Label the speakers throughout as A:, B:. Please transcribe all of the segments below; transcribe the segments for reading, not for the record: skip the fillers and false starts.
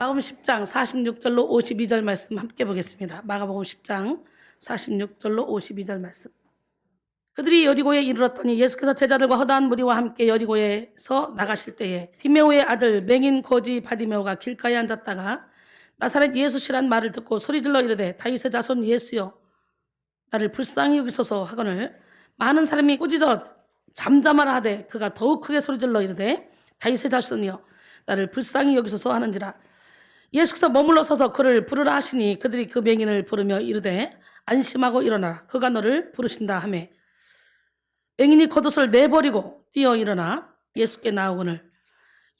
A: 마가복음 10장 46절로 52절 말씀 함께 보겠습니다. 마가복음 10장 46절로 52절 말씀. 그들이 여리고에 이르렀더니 예수께서 제자들과 허다한 무리와 함께 여리고에서 나가실 때에 디메오의 아들 맹인 거지 바디메오가 길가에 앉았다가 나사렛 예수시란 말을 듣고 소리질러 이르되 다윗의 자손 예수여 나를 불쌍히 여기소서 하거늘 많은 사람이 꾸짖어 잠잠하라 하되 그가 더욱 크게 소리질러 이르되 다윗의 자손이여 나를 불쌍히 여기소서 하는지라. 예수께서 머물러 서서 그를 부르라 하시니 그들이 그 맹인을 부르며 이르되 안심하고 일어나라 그가 너를 부르신다 하매 맹인이 겉옷을 내버리고 뛰어 일어나 예수께 나오거늘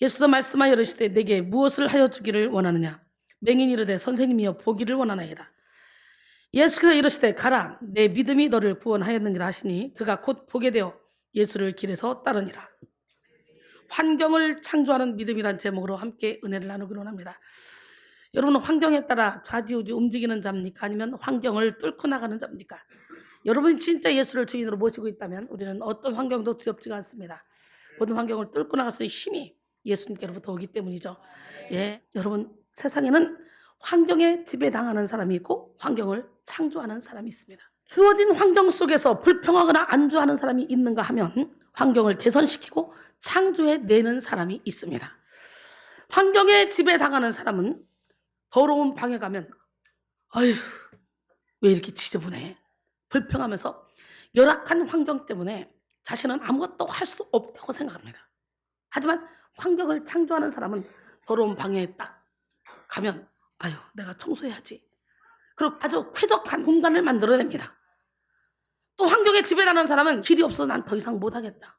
A: 예수께서 말씀하여 이르시되 내게 무엇을 하여 주기를 원하느냐. 맹인이 이르되 선생님이여 보기를 원하나이다. 예수께서 이르시되 가라 내 믿음이 너를 구원하였느니라 하시니 그가 곧 보게 되어 예수를 길에서 따르니라. 환경을 창조하는 믿음이란 제목으로 함께 은혜를 나누기로 합니다. 여러분은 환경에 따라 좌지우지 움직이는 자입니까? 아니면 환경을 뚫고 나가는 자입니까? 여러분이 진짜 예수를 주인으로 모시고 있다면 우리는 어떤 환경도 두렵지가 않습니다. 모든 환경을 뚫고 나갈 수 있는 힘이 예수님께로부터 오기 때문이죠. 예, 여러분 세상에는 환경에 지배당하는 사람이 있고 환경을 창조하는 사람이 있습니다. 주어진 환경 속에서 불평하거나 안주하는 사람이 있는가 하면 환경을 개선시키고 창조해내는 사람이 있습니다. 환경에 지배당하는 사람은 더러운 방에 가면 아휴 왜 이렇게 지저분해 불평하면서 열악한 환경 때문에 자신은 아무것도 할 수 없다고 생각합니다. 하지만 환경을 창조하는 사람은 더러운 방에 딱 가면 아유 내가 청소해야지. 그리고 아주 쾌적한 공간을 만들어냅니다. 또 환경에 지배당하는 사람은 길이 없어서 난 더 이상 못하겠다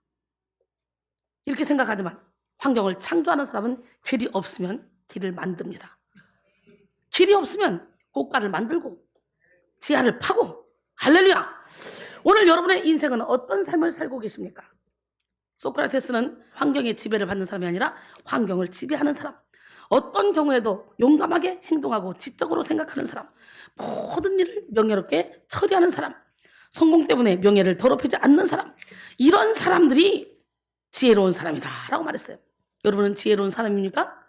A: 이렇게 생각하지만 환경을 창조하는 사람은 길이 없으면 길을 만듭니다. 길이 없으면 고가를 만들고 지하를 파고 할렐루야. 오늘 여러분의 인생은 어떤 삶을 살고 계십니까? 소크라테스는 환경의 지배를 받는 사람이 아니라 환경을 지배하는 사람, 어떤 경우에도 용감하게 행동하고 지적으로 생각하는 사람, 모든 일을 명예롭게 처리하는 사람, 성공 때문에 명예를 더럽히지 않는 사람, 이런 사람들이 지혜로운 사람이다 라고 말했어요. 여러분은 지혜로운 사람입니까?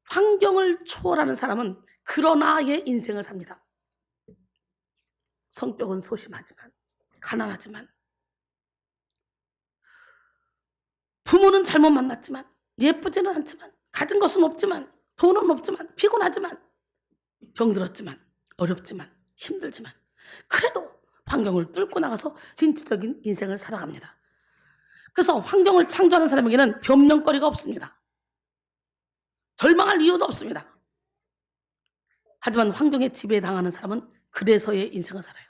A: 환경을 초월하는 사람은 그러나의 인생을 삽니다. 성격은 소심하지만 가난하지만 부모는 잘못 만났지만 예쁘지는 않지만 가진 것은 없지만 돈은 없지만 피곤하지만 병들었지만 어렵지만 힘들지만 그래도 환경을 뚫고 나가서 진취적인 인생을 살아갑니다. 그래서 환경을 창조하는 사람에게는 변명거리가 없습니다. 절망할 이유도 없습니다. 하지만 환경에 지배당하는 사람은 그래서의 인생을 살아요.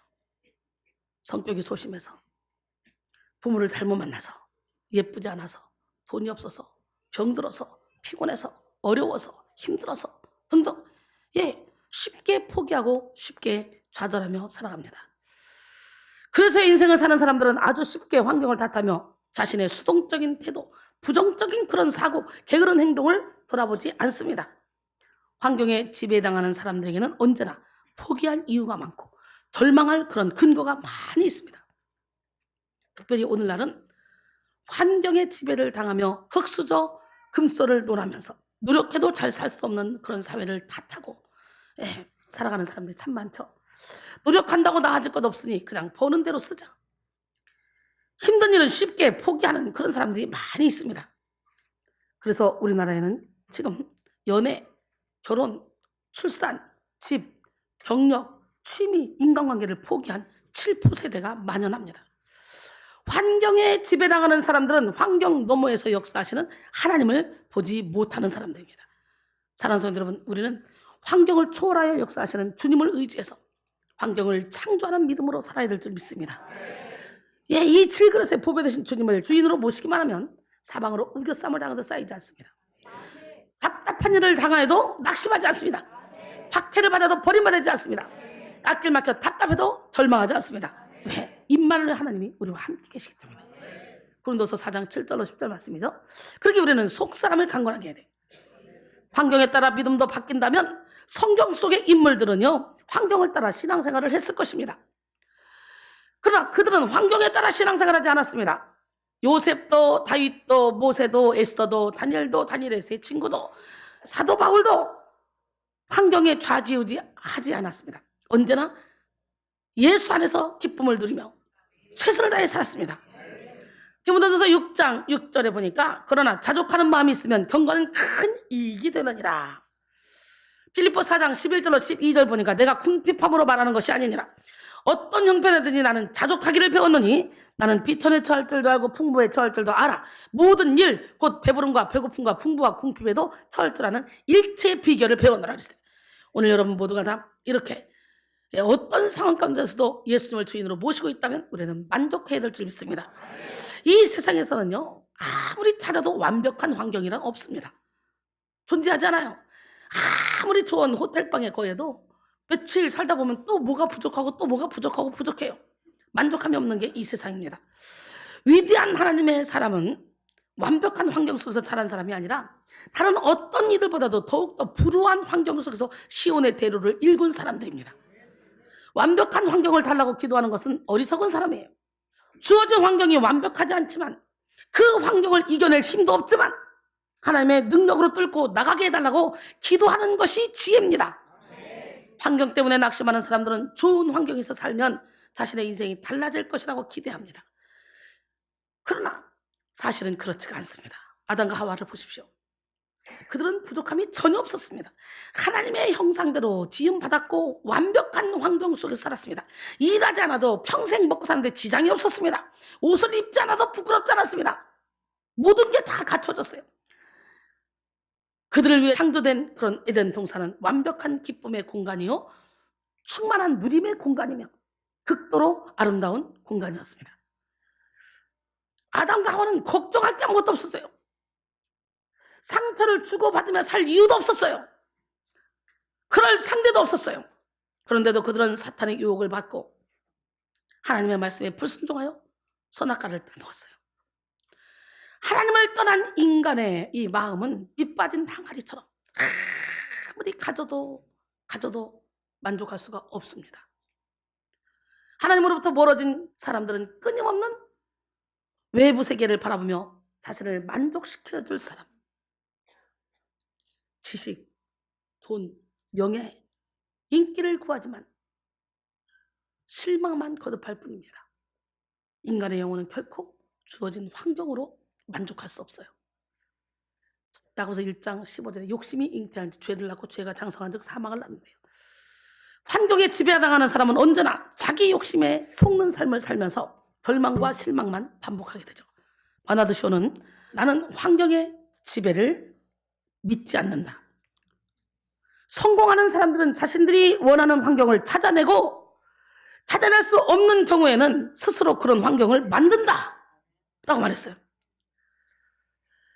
A: 성격이 소심해서 부모를 잘못 만나서 예쁘지 않아서 돈이 없어서 병들어서 피곤해서 어려워서 힘들어서 등등 쉽게 포기하고 쉽게 좌절하며 살아갑니다. 그래서 인생을 사는 사람들은 아주 쉽게 환경을 탓하며 자신의 수동적인 태도, 부정적인 그런 사고, 게으른 행동을 돌아보지 않습니다. 환경에 지배당하는 사람들에게는 언제나 포기할 이유가 많고 절망할 그런 근거가 많이 있습니다. 특별히 오늘날은 환경의 지배를 당하며 흙수저 금쏘를 논하면서 노력해도 잘 살 수 없는 그런 사회를 탓하고 살아가는 사람들이 참 많죠. 노력한다고 나아질 것 없으니 그냥 버는 대로 쓰자. 힘든 일은 쉽게 포기하는 그런 사람들이 많이 있습니다. 그래서 우리나라에는 지금 연애, 결혼, 출산, 집, 경력, 취미, 인간관계를 포기한 7% 세대가 만연합니다. 환경에 지배당하는 사람들은 환경 너머에서 역사하시는 하나님을 보지 못하는 사람들입니다. 사랑하는 성도 여러분, 우리는 환경을 초월하여 역사하시는 주님을 의지해서 환경을 창조하는 믿음으로 살아야 될 줄 믿습니다. 이 질그릇에 보배되신 주님을 주인으로 모시기만 하면 사방으로 우겨쌈을 당하듯 쌓이지 않습니다. 답답한 일을 당하여도 낙심하지 않습니다. 박해를 받아도 버림받지 않습니다. 앞길 막혀 답답해도 절망하지 않습니다. 왜? 임마누엘 하나님이 우리와 함께 계시기 때문에. 고린도서 4장 7절로 10절 말씀이죠. 그렇게 우리는 속사람을 강건하게 해야 돼요. 환경에 따라 믿음도 바뀐다면 성경 속의 인물들은요 환경을 따라 신앙생활을 했을 것입니다. 그러나 그들은 환경에 따라 신앙생활하지 않았습니다. 요셉도 다윗도 모세도 에스더도 다니엘도 다니엘의 세 친구도 사도 바울도 환경에 좌지우지하지 않았습니다. 언제나 예수 안에서 기쁨을 누리며 최선을 다해 살았습니다. 디모데전서 6장 6절에 보니까 그러나 자족하는 마음이 있으면 경건은 큰 이익이 되느니라. 빌립보 4장 11절로 12절 보니까 내가 궁핍함으로 말하는 것이 아니니라. 어떤 형편이든지 나는 자족하기를 배웠노니 나는 비천에 처할 줄도 알고 풍부에 처할 줄도 알아. 모든 일 곧 배부름과 배고픔과 풍부와 궁핍에도 처할 줄 아는 일체의 비결을 배웠노라 그랬어요. 오늘 여러분 모두가 다 이렇게 어떤 상황 가운데서도 예수님을 주인으로 모시고 있다면 우리는 만족해야 될 줄 믿습니다. 이 세상에서는요, 아무리 찾아도 완벽한 환경이란 없습니다. 존재하지 않아요. 아무리 좋은 호텔방에 거해도 며칠 살다 보면 또 뭐가 부족하고 또 뭐가 부족하고 부족해요. 만족함이 없는 게 이 세상입니다. 위대한 하나님의 사람은 완벽한 환경 속에서 자란 사람이 아니라 다른 어떤 이들보다도 더욱더 불우한 환경 속에서 시온의 대로를 일군 사람들입니다. 완벽한 환경을 달라고 기도하는 것은 어리석은 사람이에요. 주어진 환경이 완벽하지 않지만 그 환경을 이겨낼 힘도 없지만 하나님의 능력으로 뚫고 나가게 해달라고 기도하는 것이 지혜입니다. 환경 때문에 낙심하는 사람들은 좋은 환경에서 살면 자신의 인생이 달라질 것이라고 기대합니다. 그러나 사실은 그렇지가 않습니다. 아담과 하와를 보십시오. 그들은 부족함이 전혀 없었습니다. 하나님의 형상대로 지음받았고 완벽한 환경 속에서 살았습니다. 일하지 않아도 평생 먹고 사는데 지장이 없었습니다. 옷을 입지 않아도 부끄럽지 않았습니다. 모든 게 다 갖춰졌어요. 그들을 위해 창조된 그런 에덴 동산은 완벽한 기쁨의 공간이요 충만한 누림의 공간이며 극도로 아름다운 공간이었습니다. 아담과 하와는 걱정할 게 아무것도 없었어요. 상처를 주고받으며 살 이유도 없었어요. 그럴 상대도 없었어요. 그런데도 그들은 사탄의 유혹을 받고 하나님의 말씀에 불순종하여 선악과를 따먹었어요. 하나님을 떠난 인간의 이 마음은 밑 빠진 항아리처럼 아무리 가져도 만족할 수가 없습니다. 하나님으로부터 멀어진 사람들은 끊임없는 외부 세계를 바라보며 자신을 만족시켜줄 사람, 지식, 돈, 명예, 인기를 구하지만 실망만 거듭할 뿐입니다. 인간의 영혼은 결코 주어진 환경으로 만족할 수 없어요. 야고보서 1장 15절에 욕심이 잉태한 지 죄를 낳고 죄가 장성한 즉 사망을 낳는데요. 환경에 지배당하는 사람은 언제나 자기 욕심에 속는 삶을 살면서 절망과 실망만 반복하게 되죠. 버나드 쇼는 나는 환경의 지배를 믿지 않는다. 성공하는 사람들은 자신들이 원하는 환경을 찾아내고 찾아낼 수 없는 경우에는 스스로 그런 환경을 만든다 라고 말했어요.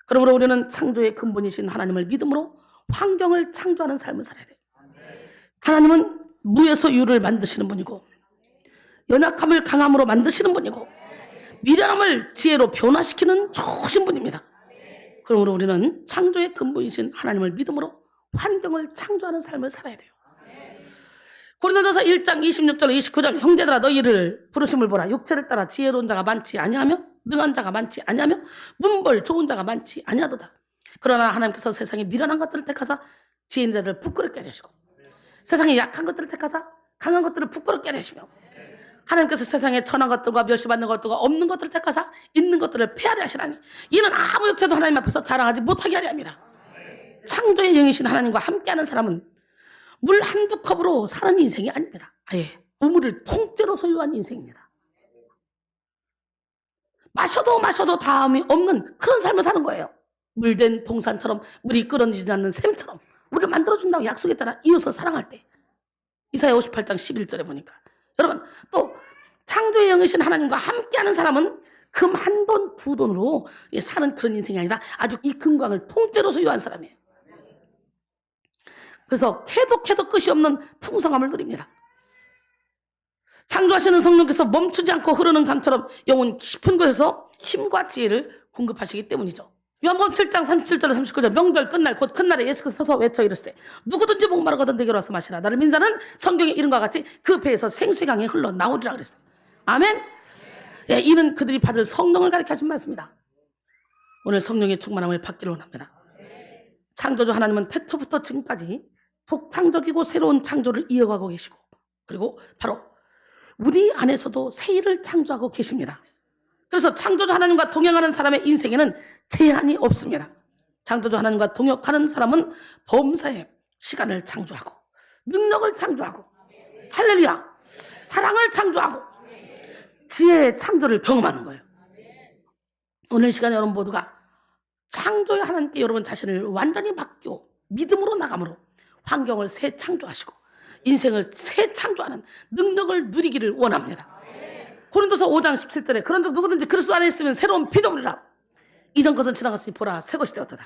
A: 그러므로 우리는 창조의 근본이신 하나님을 믿음으로 환경을 창조하는 삶을 살아야 돼요. 하나님은 무에서 유를 만드시는 분이고 연약함을 강함으로 만드시는 분이고 미련함을 지혜로 변화시키는 좋으신 분입니다. 그러므로 우리는 창조의 근본이신 하나님을 믿음으로 환경을 창조하는 삶을 살아야 돼요. 고린도전서 1장 26절 29절 형제들아 너희를 부르심을 보라. 육체를 따라 지혜로운 자가 많지 아니하며 능한 자가 많지 아니하며 문벌 좋은 자가 많지 아니하도다. 그러나 하나님께서 세상에 미련한 것들을 택하사 지혜 있는 자들을 부끄럽게 하시고 세상에 약한 것들을 택하사 강한 것들을 부끄럽게 하시며 하나님께서 세상에 천한 것들과 멸시받는 것들과 없는 것들을 택하사 있는 것들을 폐하려 하시나니 이는 아무 육체도 하나님 앞에서 자랑하지 못하게 하려 함이라. 창조의 영이신 하나님과 함께하는 사람은 물 한두 컵으로 사는 인생이 아닙니다. 아예 우물을 통째로 소유한 인생입니다. 마셔도 다음이 없는 그런 삶을 사는 거예요. 물된 동산처럼 물이 끊어지지 않는 샘처럼 우리를 만들어준다고 약속했잖아. 이웃을 사랑할 때. 이사야 58장 11절에 보니까 여러분 또 창조의 영이신 하나님과 함께하는 사람은 금 한 돈 두 돈으로 사는 그런 인생이 아니라 아주 이 금광을 통째로 소유한 사람이에요. 그래서 캐도 끝이 없는 풍성함을 누립니다. 창조하시는 성령께서 멈추지 않고 흐르는 강처럼 영혼 깊은 곳에서 힘과 지혜를 공급하시기 때문이죠. 요한복음 7장 37절 39절 명절 끝날 곧 큰날에 예수께서 서서 외쳐 이르시되 누구든지 목마르거든 내게로 와서 마시라. 나를 믿는 자는 성경의 이름과 같이 그 배에서 생수의 강이 흘러나오리라 그랬어요. 아멘. 예, 이는 그들이 받을 성령을 가르쳐 준 말씀입니다. 오늘 성령의 충만함을 받기를 원합니다. 창조주 하나님은 태초부터 지금까지 독창적이고 새로운 창조를 이어가고 계시고, 그리고 바로 우리 안에서도 새 일을 창조하고 계십니다. 그래서 창조주 하나님과 동행하는 사람의 인생에는 제한이 없습니다. 창조주 하나님과 동역하는 사람은 범사에 시간을 창조하고, 능력을 창조하고, 할렐루야, 사랑을 창조하고, 지혜의 창조를 경험하는 거예요. 오늘 시간에 여러분 모두가 창조의 하나님께 여러분 자신을 완전히 맡기고 믿음으로 나감으로 환경을 새 창조하시고 인생을 새 창조하는 능력을 누리기를 원합니다. 고린도서 5장 17절에 그런즉 누구든지 그리스도 안에 있으면 새로운 피조물이라, 이전 것은 지나갔으니 보라 새 것이 되었도다.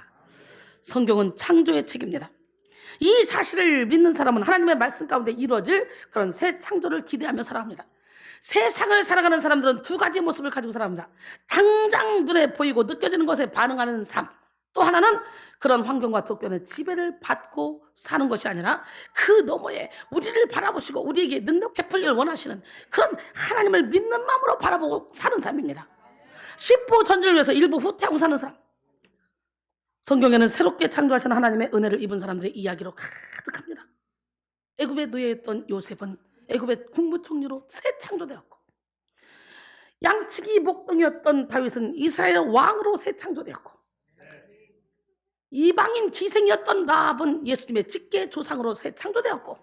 A: 성경은 창조의 책입니다. 이 사실을 믿는 사람은 하나님의 말씀 가운데 이루어질 그런 새 창조를 기대하며 살아갑니다. 세상을 살아가는 사람들은 두 가지 모습을 가지고 살아갑니다. 당장 눈에 보이고 느껴지는 것에 반응하는 삶, 또 하나는 그런 환경과 독견의 지배를 받고 사는 것이 아니라 그 너머에 우리를 바라보시고 우리에게 능력 베풀기를 원하시는 그런 하나님을 믿는 마음으로 바라보고 사는 삶입니다. 십보 전쟁을 위해서 일부 후퇴하고 사는 사람, 성경에는 새롭게 창조하신 하나님의 은혜를 입은 사람들의 이야기로 가득합니다. 애굽에 노예했던 요셉은 애굽의 국무총리로 새 창조되었고, 양치기 목동이었던 다윗은 이스라엘의 왕으로 새 창조되었고, 이방인 기생이었던 라합은 예수님의 직계 조상으로 새 창조되었고,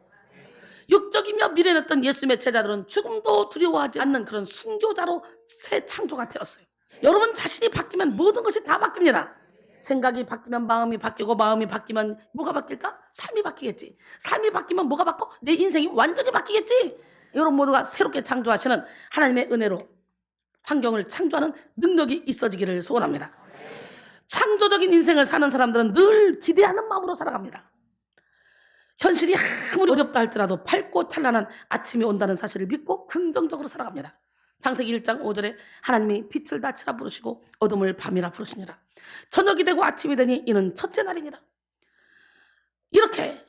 A: 육적이며 미련했던 예수님의 제자들은 죽음도 두려워하지 않는 그런 순교자로 새 창조가 되었어요. 여러분 자신이 바뀌면 모든 것이 다 바뀝니다. 생각이 바뀌면 마음이 바뀌고, 마음이 바뀌면 뭐가 바뀔까? 삶이 바뀌겠지. 삶이 바뀌면 뭐가 바뀌고? 내 인생이 완전히 바뀌겠지. 여러분 모두가 새롭게 창조하시는 하나님의 은혜로 환경을 창조하는 능력이 있어지기를 소원합니다. 창조적인 인생을 사는 사람들은 늘 기대하는 마음으로 살아갑니다. 현실이 아무리 어렵다 할지라도 밝고 찬란한 아침이 온다는 사실을 믿고 긍정적으로 살아갑니다. 창세기 1장 5절에 하나님이 빛을 낮이라 부르시고 어둠을 밤이라 부르시니라. 저녁이 되고 아침이 되니 이는 첫째 날이니라. 이렇게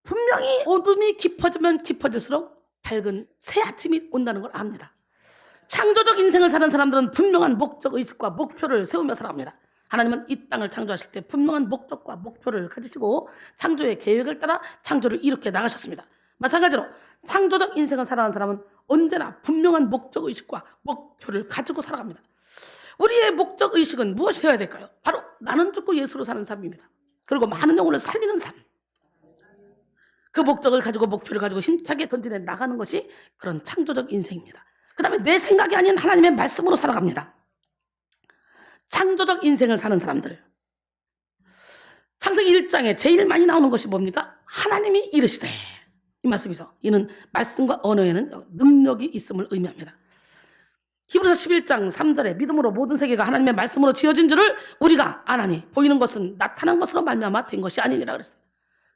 A: 분명히 어둠이 깊어지면 깊어질수록 밝은 새 아침이 온다는 걸 압니다. 창조적 인생을 사는 사람들은 분명한 목적 의식과 목표를 세우며 살아갑니다. 하나님은 이 땅을 창조하실 때 분명한 목적과 목표를 가지시고 창조의 계획을 따라 창조를 이렇게 나가셨습니다. 마찬가지로 창조적 인생을 살아가는 사람은 언제나 분명한 목적 의식과 목표를 가지고 살아갑니다. 우리의 목적 의식은 무엇이어야 될까요? 바로 나는 죽고 예수로 사는 삶입니다. 그리고 많은 영혼을 살리는 삶. 그 목적을 가지고 목표를 가지고 힘차게 전진해 나가는 것이 그런 창조적 인생입니다. 그 다음에 내 생각이 아닌 하나님의 말씀으로 살아갑니다. 창조적 인생을 사는 사람들, 창세기 1장에 제일 많이 나오는 것이 뭡니까? 하나님이 이르시되, 이 말씀이죠. 이는 말씀과 언어에는 능력이 있음을 의미합니다. 히브리서 11장 3절에 믿음으로 모든 세계가 하나님의 말씀으로 지어진 줄을 우리가 아나니 보이는 것은 나타난 것으로 말미암아 된 것이 아니니라 그랬어요.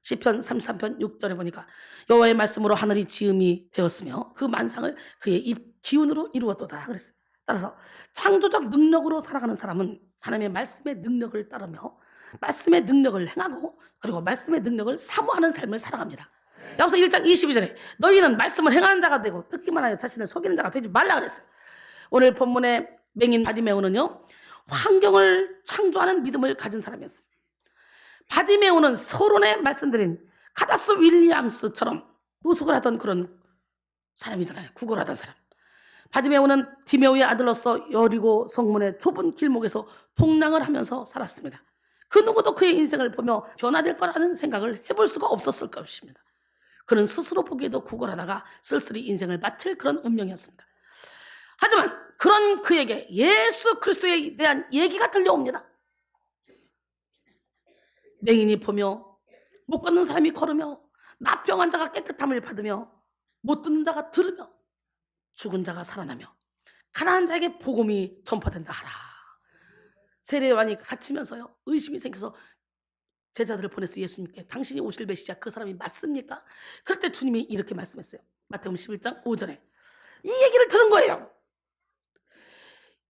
A: 시편 33편 6절에 보니까 여호와의 말씀으로 하늘이 지음이 되었으며 그 만상을 그의 입 기운으로 이루었도다 그랬어요. 따라서 창조적 능력으로 살아가는 사람은 하나님의 말씀의 능력을 따르며 말씀의 능력을 행하고, 그리고 말씀의 능력을 사모하는 삶을 살아갑니다. 야고보서 1장 22절에 너희는 말씀을 행하는 자가 되고 듣기만 하여 자신을 속이는 자가 되지 말라 그랬어요. 오늘 본문의 맹인 바디메오는요, 환경을 창조하는 믿음을 가진 사람이었어요. 바디메오는 서론에 말씀드린 카다스 윌리엄스처럼 노숙을 하던 그런 사람이잖아요. 구걸하던 사람. 바디메오는 디메오의 아들로서 여리고 성문의 좁은 길목에서 동랑을 하면서 살았습니다. 그 누구도 그의 인생을 보며 변화될 거라는 생각을 해볼 수가 없었을 것입니다. 그는 스스로 보기에도 구걸하다가 쓸쓸히 인생을 마칠 그런 운명이었습니다. 하지만 그런 그에게 예수 그리스도에 대한 얘기가 들려옵니다. 맹인이 보며, 못 걷는 사람이 걸으며, 나병한 자가 깨끗함을 받으며, 못 듣는 자가 들으며, 죽은 자가 살아나며, 가난한 자에게 복음이 전파된다 하라. 세례요한이 갇히면서요, 의심이 생겨서 제자들을 보냈어요. 예수님께 당신이 오실 메시아 그 사람이 맞습니까? 그럴 때 주님이 이렇게 말씀했어요. 마태복음 11장 5절에 이 얘기를 들은 거예요.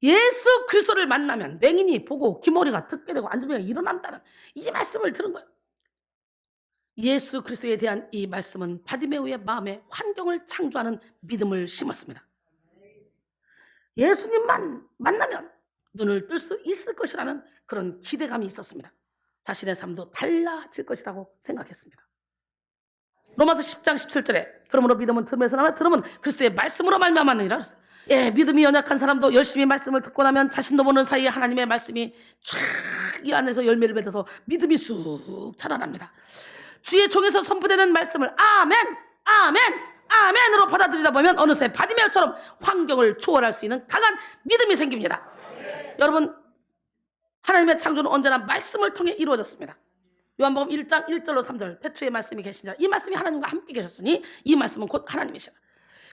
A: 예수 그리스도를 만나면 맹인이 보고 기머리가 듣게 되고 안전병이가 일어난다는 이 말씀을 들은 거예요. 예수 그리스도에 대한 이 말씀은 바디메오의 마음에 환경을 창조하는 믿음을 심었습니다. 예수님만 만나면 눈을 뜰 수 있을 것이라는 그런 기대감이 있었습니다. 자신의 삶도 달라질 것이라고 생각했습니다. 로마서 10장 17절에 그러므로 믿음은 들음에서 나며 들음은 그리스도의 말씀으로 말미암았느니라 그랬어요. 믿음이 연약한 사람도 열심히 말씀을 듣고 나면 자신도 모르는 사이에 하나님의 말씀이 쫙 이 안에서 열매를 맺어서 믿음이 쑥 자라납니다. 주의 종에서 선포되는 말씀을 아멘, 아멘, 아멘으로 받아들이다 보면 어느새 바디메오처럼 환경을 초월할 수 있는 강한 믿음이 생깁니다. 여러분, 하나님의 창조는 언제나 말씀을 통해 이루어졌습니다. 요한복음 1장 1절로 3절 태초에 말씀이 계신 자, 이 말씀이 하나님과 함께 계셨으니 이 말씀은 곧 하나님이시라.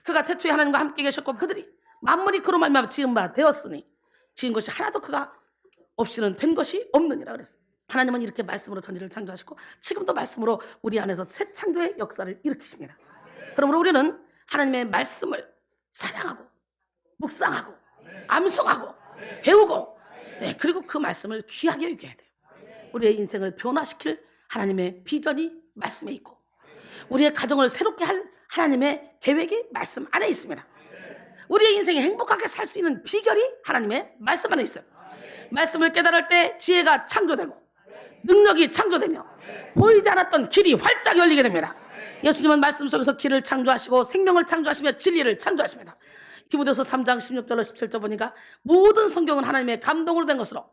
A: 그가 태초에 하나님과 함께 계셨고 그들이 만물이 그로 말미암아 지은 바 되었으니 지은 것이 하나도 그가 없이는 된 것이 없느니라 그랬어요. 하나님은 이렇게 말씀으로 전지를 창조하시고 지금도 말씀으로 우리 안에서 새 창조의 역사를 일으키십니다. 그러므로 우리는 하나님의 말씀을 사랑하고 묵상하고 암송하고 배우고 그리고 그 말씀을 귀하게 여겨야 돼요. 우리의 인생을 변화시킬 하나님의 비전이 말씀에 있고 우리의 가정을 새롭게 할 하나님의 계획이 말씀 안에 있습니다. 우리의 인생이 행복하게 살 수 있는 비결이 하나님의 말씀 안에 있어요. 말씀을 깨달을 때 지혜가 창조되고 능력이 창조되며 보이지 않았던 길이 활짝 열리게 됩니다. 예수님은 말씀 속에서 길을 창조하시고 생명을 창조하시며 진리를 창조하십니다. 디모데후서 3장 16절로 17절 보니까 모든 성경은 하나님의 감동으로 된 것으로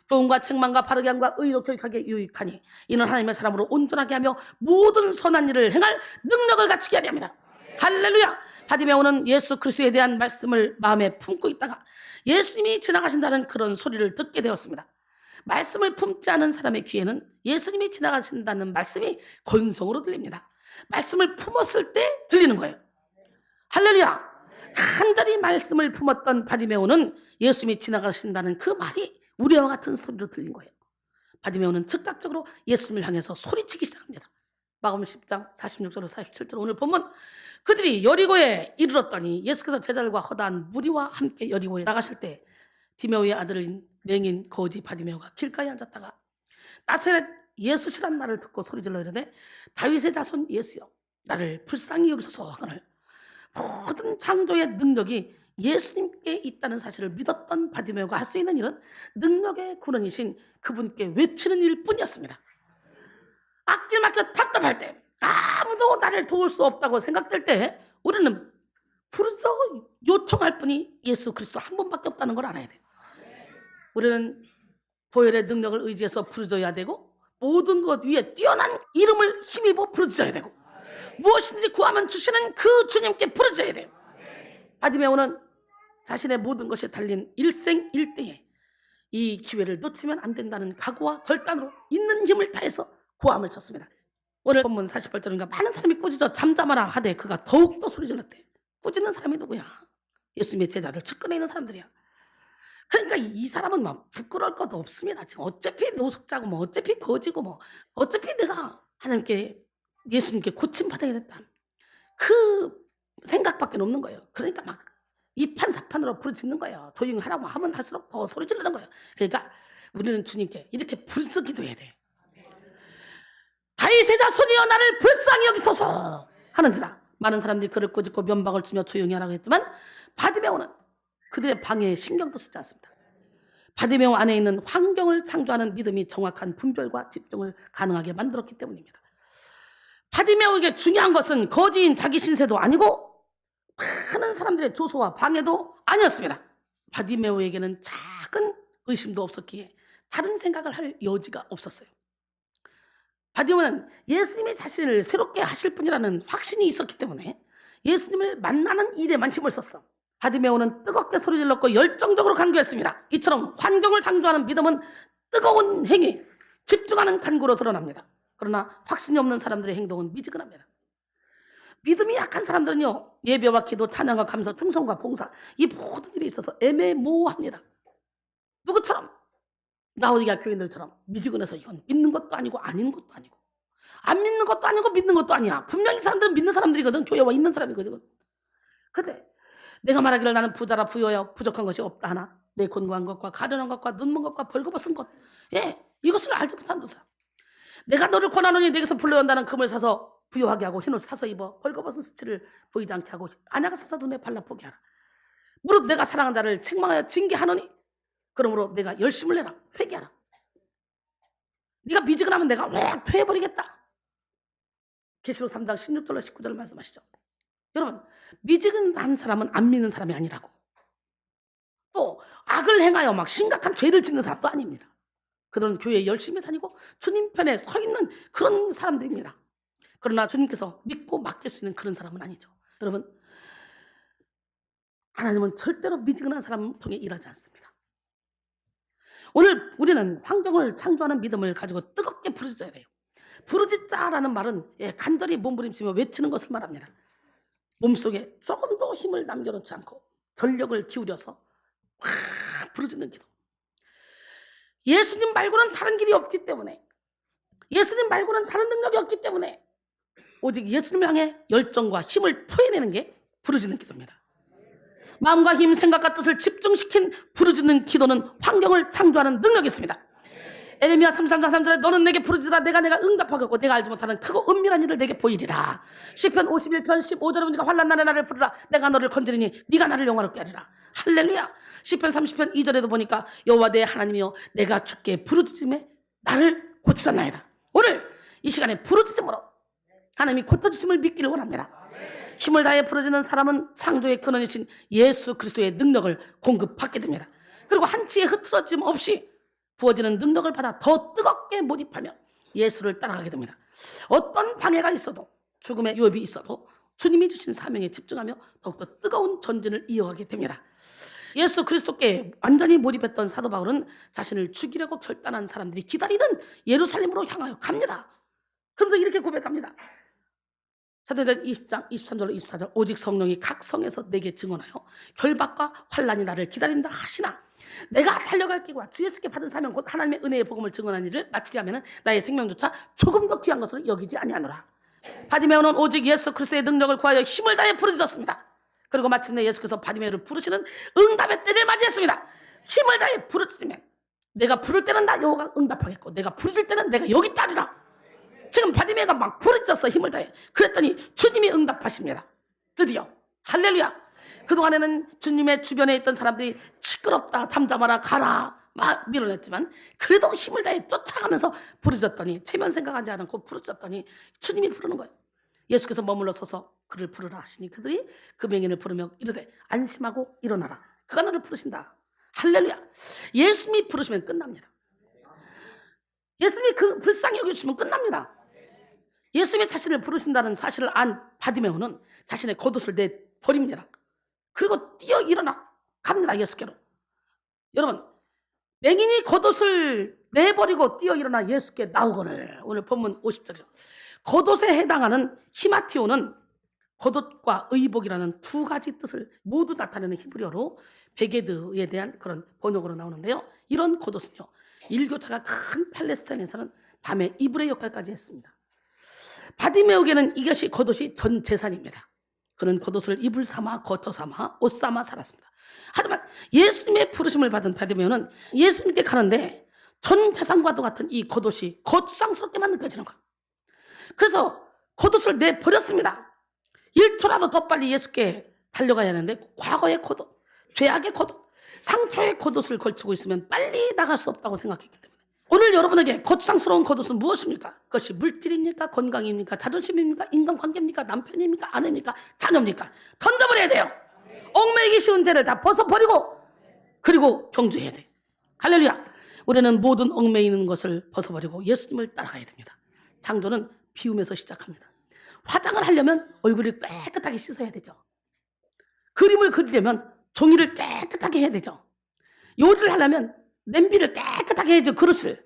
A: 교훈과 책망과 바르게 함과 의로 교육하게 유익하니 이는 하나님의 사람으로 온전하게 하며 모든 선한 일을 행할 능력을 갖추게 하려 합니다. 할렐루야. 바디메오는 예수 그리스도에 대한 말씀을 마음에 품고 있다가 예수님이 지나가신다는 그런 소리를 듣게 되었습니다. 말씀을 품지 않은 사람의 귀에는 예수님이 지나가신다는 말씀이 건성으로 들립니다. 말씀을 품었을 때 들리는 거예요. 할렐루야. 간절히 말씀을 품었던 바디메오는 예수님이 지나가신다는 그 말이 우리와 같은 소리로 들린 거예요. 바디메오는 즉각적으로 예수님을 향해서 소리치기 시작합니다. 마가복음 10장 46절로 47절 오늘 본문 그들이 여리고에 이르렀더니 예수께서 제자들과 허다한 무리와 함께 여리고에 나가실 때 디메오의 아들인 맹인 거지 바디메오가 길가에 앉았다가 나사렛 예수시란 말을 듣고 소리질러 이르되 다윗의 자손 예수여 나를 불쌍히 여기소서 하거늘 모든 창조의 능력이 예수님께 있다는 사실을 믿었던 바디메오가 할 수 있는 일은 능력의 근원이신 그분께 외치는 일뿐이었습니다. 아낄맞게 답답할 때 아무도 나를 도울 수 없다고 생각될 때 우리는 부르짖어 요청할 분이 예수 그리스도 한 분밖에 없다는 걸 알아야 돼요. 우리는 보혈의 능력을 의지해서 부르짖어야 되고 모든 것 위에 뛰어난 이름을 힘입어 부르짖어야 되고 무엇인지 구하면 주시는 그 주님께 부르짖어야 돼요. 바디메오는 자신의 모든 것이 달린 일생일대에 이 기회를 놓치면 안 된다는 각오와 결단으로 있는 힘을 다해서 고함을 쳤습니다. 오늘 본문 48절인가 많은 사람이 꾸짖어 잠잠하라 하되 그가 더욱더 소리 질렀대. 꾸짖는 사람이 누구야? 예수님의 제자들 측근에 있는 사람들이야. 그러니까 이 사람은 막 부끄러울 것도 없습니다. 지금 어차피 노숙자고 뭐 어차피 거지고 뭐 어차피 내가 하나님께 예수님께 고침받아야 됐다. 그 생각밖에 없는 거예요. 그러니까 막 이 판사판으로 부르짖는 거예요. 조용히 하라고 하면 할수록 더 소리 지르는 거예요. 그러니까 우리는 주님께 이렇게 부르짖어 기도해야 돼요. 다윗의 자손이여 나를 불쌍히 여기소서 하는지라. 많은 사람들이 그를 꼬집고 면박을 주며 조용히 하라고 했지만 바디메오는 그들의 방해에 신경도 쓰지 않습니다. 바디메오 안에 있는 환경을 창조하는 믿음이 정확한 분별과 집중을 가능하게 만들었기 때문입니다. 바디메오에게 중요한 것은 거지인 자기 신세도 아니고 많은 사람들의 조소와 방해도 아니었습니다. 바디메오에게는 작은 의심도 없었기에 다른 생각을 할 여지가 없었어요. 바디메오는 예수님이 자신을 새롭게 하실 분이라는 확신이 있었기 때문에 예수님을 만나는 일에만 힘을 썼어. 바디메오는 뜨겁게 소리질렀고 열정적으로 간구했습니다. 이처럼 환경을 창조하는 믿음은 뜨거운 행위, 집중하는 간구로 드러납니다. 그러나 확신이 없는 사람들의 행동은 미지근합니다. 믿음이 약한 사람들은요, 예배와 기도, 찬양과 감사, 충성과 봉사 이 모든 일에 있어서 애매모호합니다. 누구처럼? 라오디게아 교인들처럼 미지근해서 이건 믿는 것도 아니고 아닌 것도 아니고 안 믿는 것도 아니고 믿는 것도 아니야. 분명히 사람들은 믿는 사람들이거든. 교회와 있는 사람이거든. 근데 내가 말하기를 나는 부자라 부여야 부족한 것이 없다 하나 내 곤고한 것과 가련한 것과 눈먼 것과 벌거벗은 것 이것을 알지 못한 도다. 내가 너를 권하노니 내게서 불러온다는 금을 사서 부요하게 하고 흰옷 사서 입어 벌거벗은 수치를 보이지 않게 하고 안약을 사서 눈에 발라 보게 하라. 무릇 내가 사랑한 자를 책망하여 징계하노니 그러므로 내가 열심을 내라 회개하라. 네가 미지근하면 내가 왜 토해버리겠다. 계시록 3장 16절로 19절 말씀하시죠. 여러분, 미지근한 사람은 안 믿는 사람이 아니라고. 또 악을 행하여 막 심각한 죄를 짓는 사람도 아닙니다. 그들은 교회에 열심히 다니고 주님 편에 서 있는 그런 사람들입니다. 그러나 주님께서 믿고 맡길 수 있는 그런 사람은 아니죠. 여러분, 하나님은 절대로 미지근한 사람을 통해 일하지 않습니다. 오늘 우리는 환경을 창조하는 믿음을 가지고 뜨겁게 부르짖어야 돼요. 부르짖자라는 말은 간절히 몸부림치며 외치는 것을 말합니다. 몸속에 조금도 힘을 남겨놓지 않고 전력을 기울여서 확 부르짖는 기도. 예수님 말고는 다른 길이 없기 때문에, 예수님 말고는 다른 능력이 없기 때문에 오직 예수님을 향해 열정과 힘을 토해내는 게 부르짖는 기도입니다. 마음과 힘, 생각과 뜻을 집중시킨 부르짖는 기도는 환경을 창조하는 능력이 있습니다. 에레미야 33장 3절에 너는 내게 부르짖으라 내가 응답하겠고 내가 알지 못하는 크고 은밀한 일을 내게 보이리라. 시편 51편 15절에 보니까 환난 날에 나를 부르라 내가 너를 건지리니 네가 나를 영화롭게 하리라. 할렐루야. 시편 30편 2절에도 보니까 여호와 내 하나님이여 내가 주께 부르짖음에 나를 고치셨나이다. 오늘 이 시간에 부르짖음으로 하나님이 고쳐주심을 믿기를 원합니다. 힘을 다해 부르짖는 사람은 창조의 근원이신 예수 그리스도의 능력을 공급받게 됩니다. 그리고 한치의 흐트러짐 없이 부어지는 능력을 받아 더 뜨겁게 몰입하며 예수를 따라가게 됩니다. 어떤 방해가 있어도 죽음의 유업이 있어도 주님이 주신 사명에 집중하며 더욱더 뜨거운 전진을 이어가게 됩니다. 예수 그리스도께 완전히 몰입했던 사도 바울은 자신을 죽이려고 결단한 사람들이 기다리는 예루살렘으로 향하여 갑니다. 그러면서 이렇게 고백합니다. 사도행전 20장 23절로 24절 오직 성령이 각 성에서 내게 증언하여 결박과 환난이 나를 기다린다 하시나 내가 달려갈 길과 주 예수께 받은 사명 곧 하나님의 은혜의 복음을 증언한 일을 마치려 하면 나의 생명조차 조금 더 귀한 것으로 여기지 아니하노라. 바디메오는 오직 예수 그리스도의 능력을 구하여 힘을 다해 부르짖었습니다. 그리고 마침내 예수께서 바디메오를 부르시는 응답의 때를 맞이했습니다. 힘을 다해 부르짖으면 내가 부를 때는 나 여호와가 응답하겠고 내가 부르짖을 때는 내가 여기 있다리라. 지금 바디메오가 막 부르짖었어. 힘을 다해. 그랬더니 주님이 응답하십니다. 드디어. 할렐루야. 그동안에는 주님의 주변에 있던 사람들이 시끄럽다 잠잠하라 가라 막 밀어냈지만 그래도 힘을 다해 쫓아가면서 부르짖었더니 체면 생각하지 않고 부르짖었더니 주님이 부르는 거예요. 예수께서 머물러 서서 그를 부르라 하시니 그들이 그 명인을 부르며 이르되 안심하고 일어나라. 그가 너를 부르신다. 할렐루야. 예수님이 부르시면 끝납니다. 예수님이 그 불쌍히 여겨주시면 끝납니다. 예수님이 자신을 부르신다는 사실을 안 바디메오는 자신의 겉옷을 내버립니다. 그리고 뛰어 일어나 갑니다. 예수께로. 여러분, 맹인이 겉옷을 내버리고 뛰어 일어나 예수께 나오거늘. 오늘 본문 50절이죠. 겉옷에 해당하는 히마티오는 겉옷과 의복이라는 두 가지 뜻을 모두 나타내는 히브리어로 베게드에 대한 그런 번역으로 나오는데요. 이런 겉옷은요, 일교차가 큰 팔레스타인에서는 밤에 이불의 역할까지 했습니다. 바디메오에게는 이것이 겉옷이 전 재산입니다. 그는 겉옷을 이불 삼아 겉옷 삼아 옷 삼아 살았습니다. 하지만 예수님의 부르심을 받은 바디메오는 예수님께 가는데 전 재산과도 같은 이 겉옷이 거추장스럽게만 느껴지는 거예요. 그래서 겉옷을 내버렸습니다. 1초라도 더 빨리 예수께 달려가야 하는데 과거의 겉옷, 죄악의 겉옷, 상처의 겉옷을 걸치고 있으면 빨리 나갈 수 없다고 생각했기 때문에 오늘 여러분에게 거추장스러운 겉옷은 무엇입니까? 그것이 물질입니까? 건강입니까? 자존심입니까? 인간관계입니까? 남편입니까? 아내입니까? 자녀입니까? 던져버려야 돼요. 얽매이기 쉬운 죄를 다 벗어버리고 그리고 경주해야 돼. 할렐루야. 우리는 모든 얽매이는 것을 벗어버리고 예수님을 따라가야 됩니다. 창조는 비움에서 시작합니다. 화장을 하려면 얼굴을 깨끗하게 씻어야 되죠. 그림을 그리려면 종이를 깨끗하게 해야 되죠. 요리를 하려면 냄비를 깨끗하게 해야죠. 그릇을.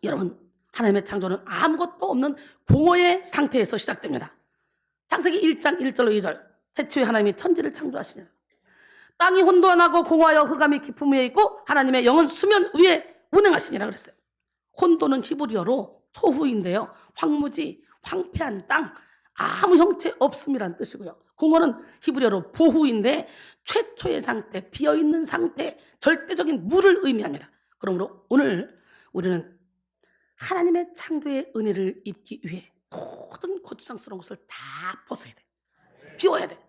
A: 여러분, 하나님의 창조는 아무것도 없는 공허의 상태에서 시작됩니다. 창세기 1장 1절로 2절 태초에 하나님이 천지를 창조하시니 땅이 혼돈하고 공허하여 흑암이 깊음 위에 있고 하나님의 영은 수면 위에 운행하시니라 그랬어요. 혼돈은 히브리어로 토후인데요. 황무지, 황폐한 땅, 아무 형체 없음이란 뜻이고요. 공허는 히브리어로 보후인데 최초의 상태, 비어있는 상태, 절대적인 물을 의미합니다. 그러므로 오늘 우리는 하나님의 창조의 은혜를 입기 위해 모든 거추장스러운 것을 다 벗어야 돼. 비워야 돼.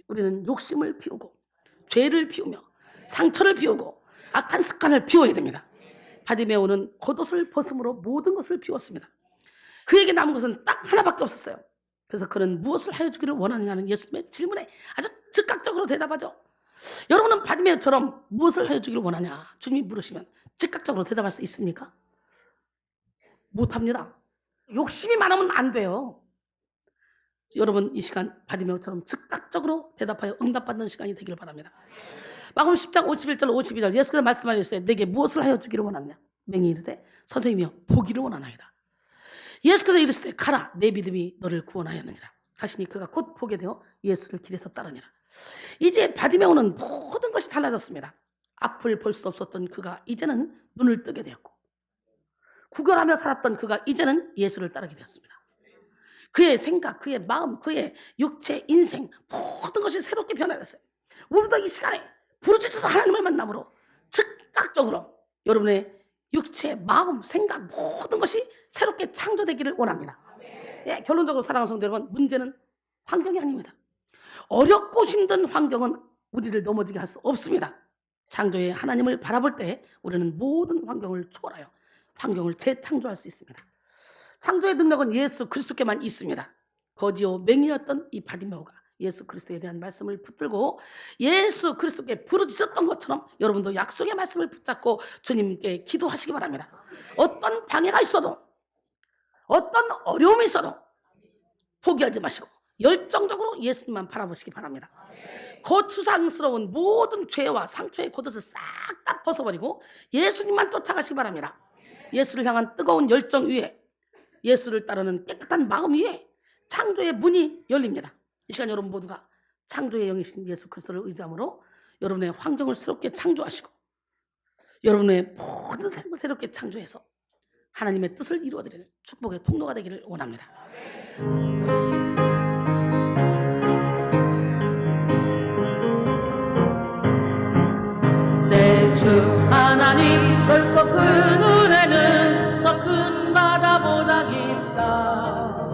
A: 우리는 욕심을 비우고 죄를 비우며 상처를 비우고 악한 습관을 비워야 됩니다. 바디메오는 겉옷을 벗음으로 모든 것을 비웠습니다. 그에게 남은 것은 딱 하나밖에 없었어요. 그래서 그는 무엇을 하여 주기를 원하느냐는 예수님의 질문에 아주 즉각적으로 대답하죠. 여러분은 바디메오처럼 무엇을 하여 주기를 원하냐? 주님이 물으시면 즉각적으로 대답할 수 있습니까? 못합니다. 욕심이 많으면 안 돼요. 여러분 이 시간 바디메오처럼 즉각적으로 대답하여 응답받는 시간이 되기를 바랍니다. 마가복음 10장 51절 52절 예수께서 말씀하셨어요. 내게 무엇을 하여 주기를 원하느냐? 맹인이 이르되 선생님이여 보기를 원하나이다. 예수께서 이르시되 가라 내 믿음이 너를 구원하였느니라. 하시니 그가 곧 보게 되어 예수를 길에서 따르니라. 이제 바디메오는 모든 것이 달라졌습니다. 앞을 볼 수 없었던 그가 이제는 눈을 뜨게 되었고 구걸하며 살았던 그가 이제는 예수를 따르게 되었습니다. 그의 생각, 그의 마음, 그의 육체, 인생 모든 것이 새롭게 변화됐어요. 우리도 이 시간에 부르짖어서 하나님을 만남으로 즉각적으로 여러분의 육체, 마음, 생각 모든 것이 새롭게 창조되기를 원합니다. 예, 결론적으로 사랑하는 성도 여러분, 문제는 환경이 아닙니다. 어렵고 힘든 환경은 우리를 넘어지게 할 수 없습니다. 창조의 하나님을 바라볼 때 우리는 모든 환경을 초월하여 환경을 재창조할 수 있습니다. 창조의 능력은 예수 그리스도께만 있습니다. 거지요 맹인이었던 이 바디메오가 예수 그리스도에 대한 말씀을 붙들고 예수 그리스도께 부르짖었던 것처럼 여러분도 약속의 말씀을 붙잡고 주님께 기도하시기 바랍니다. 어떤 방해가 있어도 어떤 어려움이 있어도 포기하지 마시고 열정적으로 예수님만 바라보시기 바랍니다. 거추장스러운 모든 죄와 상처의 겉옷을 싹 다 벗어버리고 예수님만 쫓아가시기 바랍니다. 예수를 향한 뜨거운 열정 위에 예수를 따르는 깨끗한 마음 위에 창조의 문이 열립니다. 이 시간 여러분 모두가 창조의 영이신 예수 그리스도를 의지함으로 여러분의 환경을 새롭게 창조하시고 여러분의 모든 삶을 새롭게 창조해서 하나님의 뜻을 이루어드리는 축복의 통로가 되기를 원합니다. 내 주 하나님 넓고 그 눈에는 저 큰 바다보다 깊다.